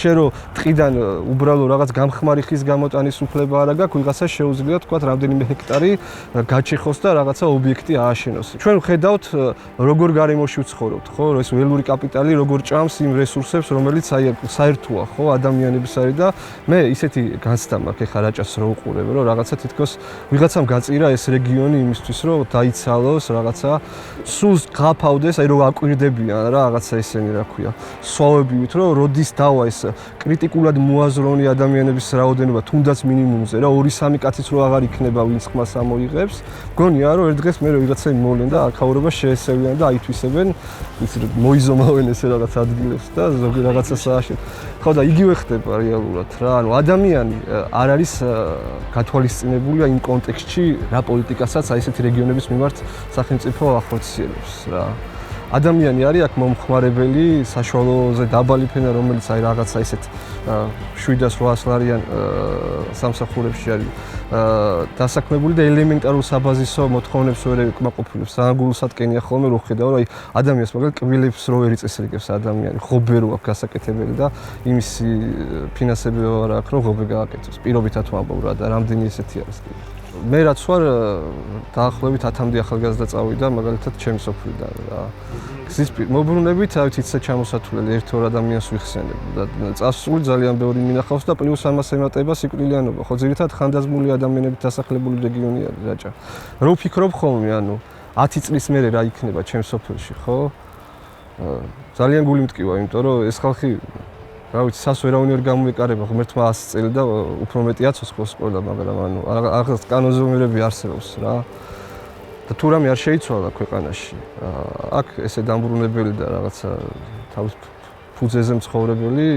შენ რო ტყიდან უბრალო რაღაც გამხმარი ხის გამოტანის უფლება არ აქვს, ვიღაცა შეუძლია თქვა რამდენიმე ჰექტარი გაჩეხოს და რაღაცა ობიექტი ააშენოს. ჩვენ ვხედავთ როგორ გარემოში ვცხოვრობთ, ხო? ეს ველური კაპიტალი როგორ ჭამს იმ რესურსებს, რომელიც საერთოა, ხო, ადამიანების არის და მე ისეთი განცდა მაქვს ეხლა რაჭას რო უყურებ, რომ რაღაცა თითქოს ვიღაცამ გაწირა ეს რეგიონი იმისთვის, რომ დაიცალოს რაღაცა სულ გაფავდეს, აი რომ აკვირდებიან რა რაღაცა ისენი რა ქვია. სვავებივით, რომ როდის დავა ეს კრიტიკულად მოაზროვნე ადამიანების რაოდენობა თუნდაც მინიმუმზე რა 2-3 კაციც რო აღარ იქნება ვინც ხმას ამოიღებს. მგონია რომ ერთ დღეს მე რო ვიღაცები მოვლენ და აქაურობა შეესევიან და აითვისებენ, იცი მოიზომავენ ესე რაღაც ადგილებს და ზოგი რაღაცას ააშენ. ხო და იგივე ხდება რეალურად რა. ანუ ადამიანი არ არის გათვალისწინებულია იმ კონტექსტში რა პოლიტიკასაც აი ესეთი რეგიონების მიმართ სახელმწიფო ახორციელებს რა. ადამიანი არის აქ მომხმარებელი, საშუალოზე დაბალი ფენა, რომელიც აი რაღაცა ისეთ 700-800 ლარიან სამსახურებში არის დასაქმებული და ელემენტარულ საბაზისო მოთხოვნებს ვერ ეკმაყოფილებს. საგულსატკენია ხოლმე რო ხედავ, რომ აი ადამიანს მაგალითად კბილებს რო ვერ იწესრიგებს ადამიანი, ღობე რო აქვს გასაკეთებელი და იმის ფინანსები არ აქვს, რომ ღობე გააკეთოს. პირობითად ვამბობ რა და რამდენი ესეთი არის. მე რაც ვარ დაახლოებით 10-მდე ახალგაზრდა წავიდა მაგალითად ჩემი სოფლიდან რა. გზის მოbrunებით ავით ისე ჩამოსათვლელი 1-2 ადამიანს ვიხსენებ და წასული ძალიან ბევრი მინახავს და პლუს ამას ემატება სიკვდილიანობა. ხო ძირითადად ხანდაზმული ადამიანებით დასახლებული რეგიონი არის რაჭა. რო ვფიქრობ ხოლმე ანუ 10 წლის მერე რა იქნება ჩემ სოფელში, ხო? ძალიან გული მტკივა, იმიტომ რომ ეს ხალხი რა ვიცი, სას ვერავინ ვერ გამოეკარება, ღმერთმა 100 წელი და უფრო მეტი აცოცხლოს ყოლა, მაგრამ ანუ რაღაც კანონზომიერები არსებობს რა. და თუ რამე არ შეიცვალა ქვეყანაში. აქ ესე დამბრუნებელი და რაღაცა თავის ფუძეზე მცხოვრებელი